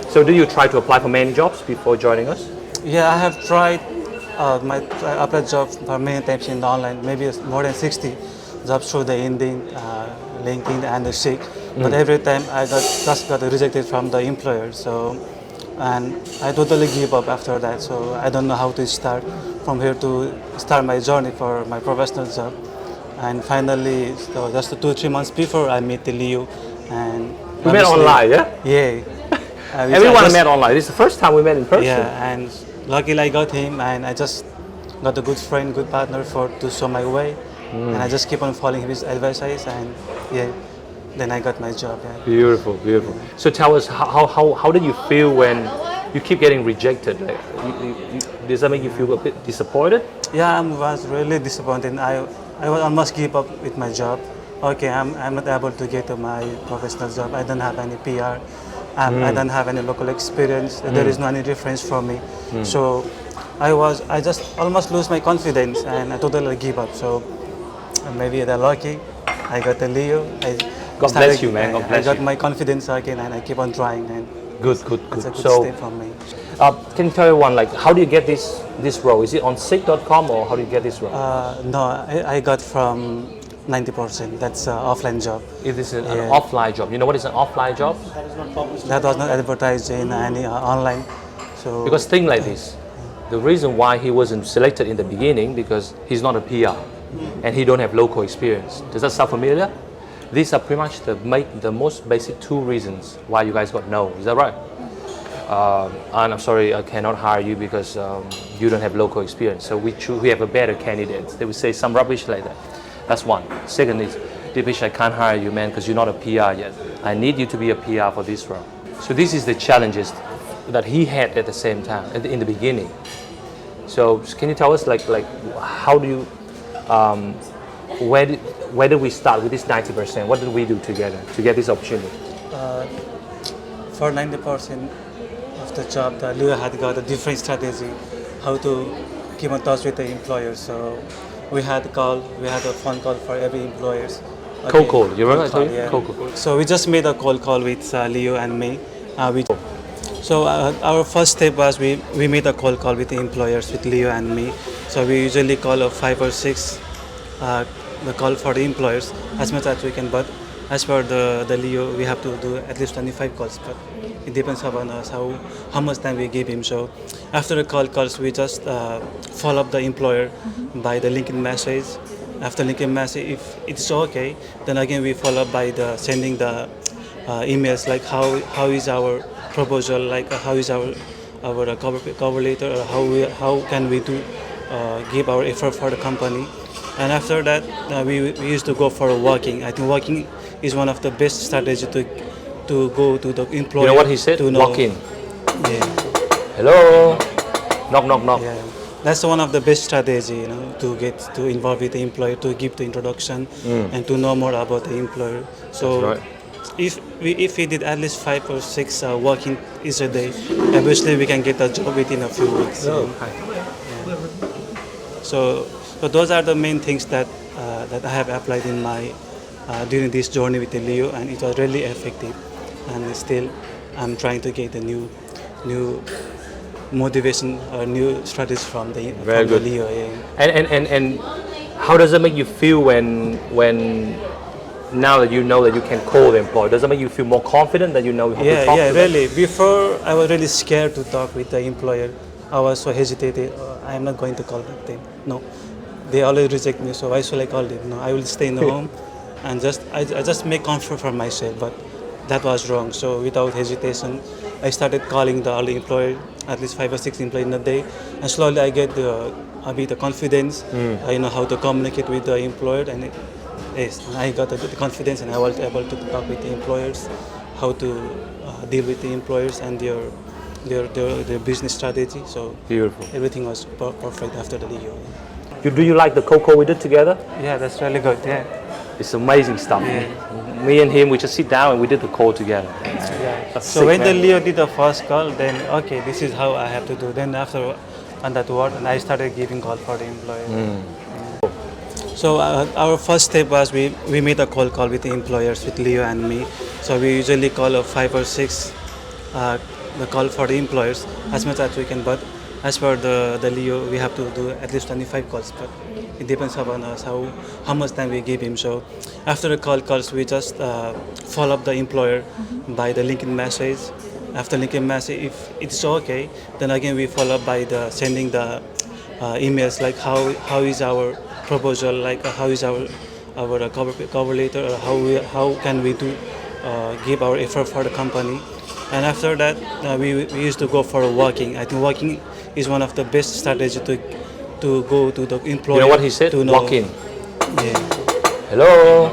So do you try to apply for many jobs before joining us? Yeah, I have tried I applied jobs for many times in the online, maybe it's more than 60 jobs through the Indeed, LinkedIn and the Seek. But every time I just got rejected from the employer. So, and I totally give up after that. So I don't know how to start from here to start my journey for my professional job. And finally, so just 2-3 months before I met Leo, and we met online, yeah? Yeah. Everyone met online. This is the first time we met in person. Yeah, and luckily I got him, and I just got a good friend, good partner to show my way, and I just keep on following his advices, and yeah, then I got my job. Yeah. Beautiful, beautiful. So tell us, how did you feel when you keep getting rejected? Like, does that make you feel a bit disappointed? Yeah, I was really disappointed. I almost give up with my job. Okay, I'm not able to get to my professional job. I don't have any PR. I don't have any local experience. There is no any reference for me. So I just almost lose my confidence, and I totally give up. So maybe they're lucky. I got a Leo. God bless you, man. God bless you. I got my confidence again, and I keep on trying. And good. It's a good So, step for me. can you tell everyone, like, how do you get this role? Is it on 𝗖𝗜𝗩𝗜𝗏𝗏𝗏 or how do you get this role? No, I got from 90%. That's an offline job. It is an offline job. You know what is an offline job? That was not advertised in any online. So Because thing like this, the reason why he wasn't selected in the beginning because he's not a PR and he don't have local experience. Does that sound familiar? These are pretty much the most basic two reasons why you guys got no. Is that right? And I'm sorry, I cannot hire you because you don't have local experience. So we have a better candidate. They would say some rubbish like that. That's one. Second is, Dipesh, I can't hire you, man, because you're not a PR yet. I need you to be a PR for this role. So this is the challenges that he had at the same time, in the beginning. So can you tell us, like how do you, where did we start with this 90%? What did we do together to get this opportunity? For 90% of the job, Leo had got a different strategy, how to keep in touch with the employer. So we had a phone call for every employer. Cold call, you remember that? Yeah. Cold call. So we just made a cold call with Leo and me. So our first step was we made a cold call with the employers, with Leo and me. So we usually call 5 or 6 the call for the employers as much as we can, but as per the Leo, we have to do at least 25 calls, but it depends upon us how much time we give him. So after the calls, we just follow up the employer by the LinkedIn message. After LinkedIn message, if it's okay, then again we follow up by sending the emails, like how is our proposal, like how is our cover letter, or how can we give our effort for the company. And after that, we used to go for walking. I think walking is one of the best strategy to go to the employer. You know what he said? Walk in. Yeah. Hello. Knock, knock, knock. Yeah. That's one of the best strategy, to get to involve with the employer, to give the introduction and to know more about the employer. So That's right. if we did at least 5 or 6 walking each a day, obviously we can get a job within a few weeks. So those are the main things that I have applied in my during this journey with the Leo, and it was really effective. And still, I'm trying to get a new motivation or new strategies from the Leo. Yeah. And how does it make you feel when now that you know that you can call the employer? Does it make you feel more confident that you know how to talk to them? Really. Before, I was really scared to talk with the employer. I was so hesitated. I'm not going to call them. No, they always reject me. So why should I call them? No, I will stay in the home and I just make comfort for myself. But that was wrong. So without hesitation, I started calling all the employer, at least 5 or 6 employees in a day, and slowly I get a bit of confidence. I know how to communicate with the employer, and I got the confidence, and I was able to talk with the employers, how to deal with the employers and their business strategy. So beautiful. Everything was perfect after the Leo. Do you like the cocoa we did together? Yeah, that's really good. Yeah, it's amazing stuff. Yeah. Me and him, we just sit down and we did the call together. Yeah. So when the Leo did the first call, then okay, this is how I have to do. Then after on that word, and I started giving call for the employer. So our first step was we made a cold call with the employers, with Leo and me. So we usually call 5 or 6 the call for the employers as much as we can. But as per the Leo, we have to do at least 25 calls. But it depends upon us how much time we give him. So after the calls, we just follow up the employer by the LinkedIn message. After LinkedIn message, if it's okay, then again we follow up by the sending the emails like how is our proposal, like how is our cover letter, or how can we do give our effort for the company. And after that, we used to go for walking. I think walking is one of the best strategy to go to the employer. You know what he said? To know, Walk in. Yeah. Hello.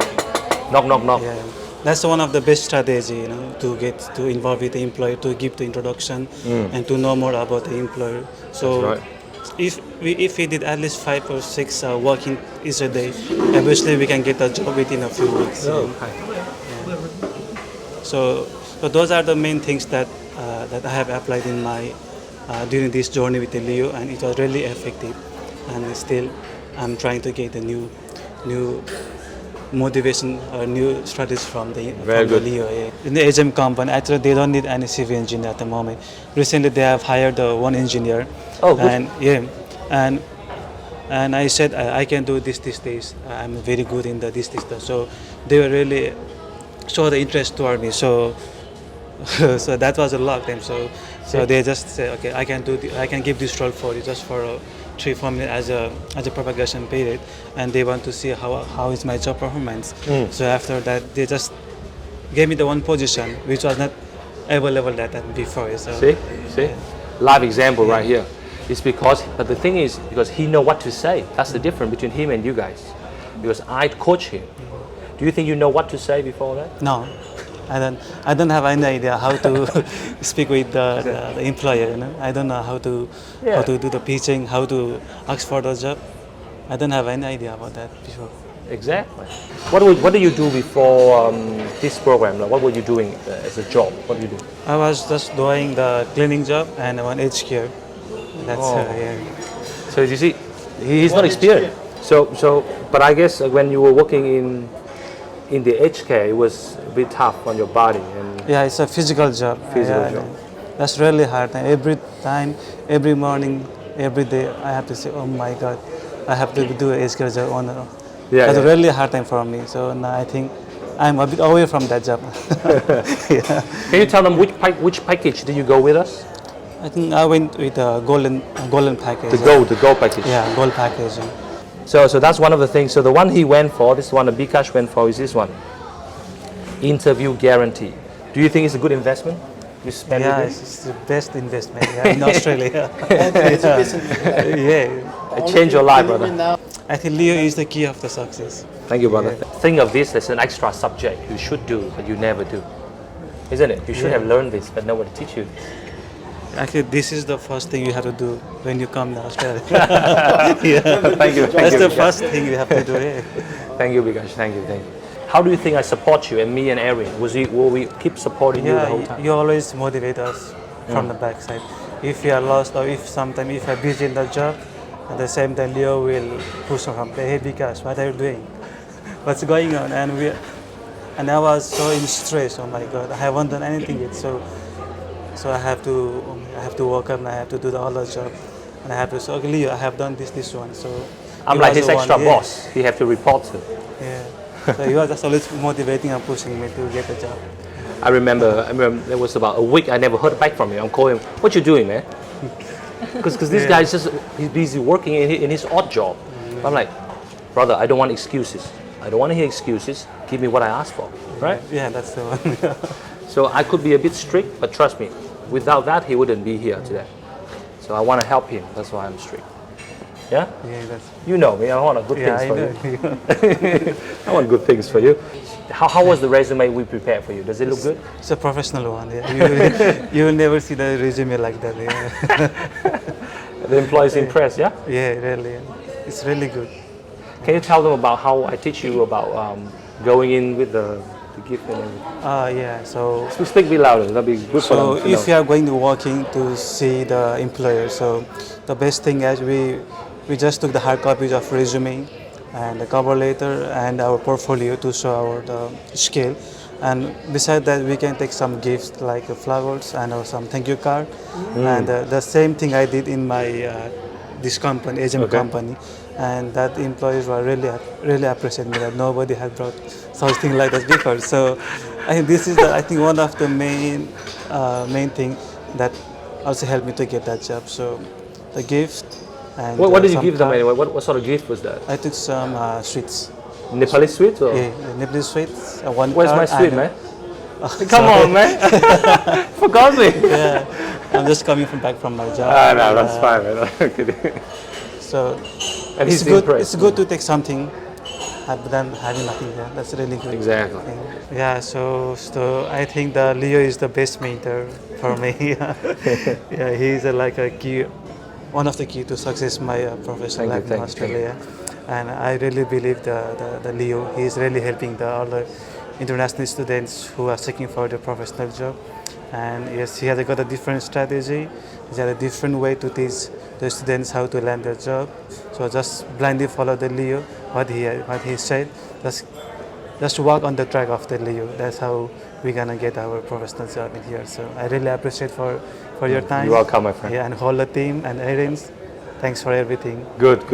Knock, knock, knock. Yeah. That's one of the best strategy, to get to involve with the employer, to give the introduction and to know more about the employer. So That's right. if we did at least 5 or 6 walking each a day, eventually we can get a job within a few weeks. So those are the main things that I have applied in my during this journey with the Leo, and it was really effective. And still, I'm trying to get a new motivation or new strategies from the Leo. Yeah. In the HM company, actually they don't need any civil engineer at the moment. Recently, they have hired one engineer. Oh, good. And yeah, and I said I can do this. I'm very good in this. So they were really show the interest toward me. So so that was a lot of them. So they just say, okay, I can give this role for you just for 3-4 minutes as a propagation period, and they want to see how is my job performance. So after that, they just gave me the one position which was not available that time before. So See? yeah. Live example right here. It's but the thing is, because he know what to say. That's the difference between him and you guys. Because I coach him. Do you think you know what to say before that? No, I don't have any idea how to speak with the employer. I don't know how to do the pitching, how to ask for the job. I don't have any idea about that before. Exactly. What do you do before this program? Like, what were you doing as a job? What do you do? I was just doing the cleaning job and one aged care. That's yeah. So you see, he's not experienced. So, but I guess when you were working in the aged care, it was a bit tough on your body. And yeah, it's a physical job. Physical job. That's really hard. And every time, every morning, every day, I have to say, oh my God, I have to do an aged care job. That's a really hard time for me. So now I think I'm a bit away from that job. Yeah. Can you tell them which package did you go with us? I think I went with a golden package. The gold package. Yeah, gold package. So that's one of the things. So the one he went for, this one that Bikash went for, is this one. Interview guarantee. Do you think it's a good investment? You spend it's the best investment in Australia. Yeah. It changed your life, brother. I think Leo is the key of the success. Thank you, brother. Yeah. Think of this as an extra subject you should do, but you never do. Isn't it? You should have learned this, but nobody teach you this. Actually, this is the first thing you have to do when you come to Australia. Thank you. That's the first thing you have to do. Yeah. Thank you, Bikash. Thank you. How do you think I support you and me and Aaron? Will we keep supporting you the whole time? You always motivate us from the backside. If you are lost or if I'm busy in the job, at the same time Leo will push on from, hey Bikash, what are you doing? What's going on? And I was so in stress. Oh my God, I haven't done anything yet. So I have to work up and I have to do all the job. And I have to say, okay, Leo, I have done this one. So I'm like his extra boss. He have to report to. Yeah. So he was just always motivating and pushing me to get the job. I remember there was about a week I never heard back from him. I'm calling him, what you doing, man? Because this guy is he's busy working in his odd job. I'm like, brother, I don't want excuses. I don't want to hear excuses. Give me what I asked for, right? Yeah, that's the one. So I could be a bit strict, but trust me, without that he wouldn't be here today. So I want to help him. That's why I'm strict. Yeah? Yeah, that's. You know me. I want good things for you. I want good things for you. How was the resume we prepared for you? Does it look good? It's a professional one. Yeah. You will never see the resume like that. Yeah. The employees impressed, yeah? Yeah, really. It's really good. Can you tell them about how I teach you about going in with the gift and everything? Yeah. So speak a bit louder. That'll be good for them. So if you are going to walking to see the employer, so the best thing is we just took the hard copies of resume and the cover letter and our portfolio to show our the skill. And beside that, we can take some gifts like flowers and or some thank you card. And the same thing I did in my this company, agent company, and that employees were really appreciate me that nobody had brought something like that before. So I think this is I think one of the main thing that also helped me to get that job. So the gift and What did you some give them card. anyway? What sort of gift was that? I took some sweets. Nepalese sweets? Or? Yeah, Nepalese sweets. One Where's my card sweet, and- man? Come Sorry. on, man. Forgot me. Yeah, I'm just coming back from my job. No, that's fine, man. I'm kidding. So And it's he's good. impressed. It's good to take something, but then having nothing there. That's really good. Exactly. Yeah. So I think the Leo is the best mentor for me. Yeah, he's like a key, one of the key to success my professional life in Australia. And I really believe the Leo. He's really helping all the international students who are seeking for the professional job. And yes, he has got a different strategy. He has a different way to teach the students how to land their job. So just blindly follow the Leo, what he said. Just walk on the track of the Leo. That's how we're gonna get our professional job in here. So I really appreciate for your time. You're welcome, my friend. Yeah, and whole the team and Aaron's. Thanks for everything. Good.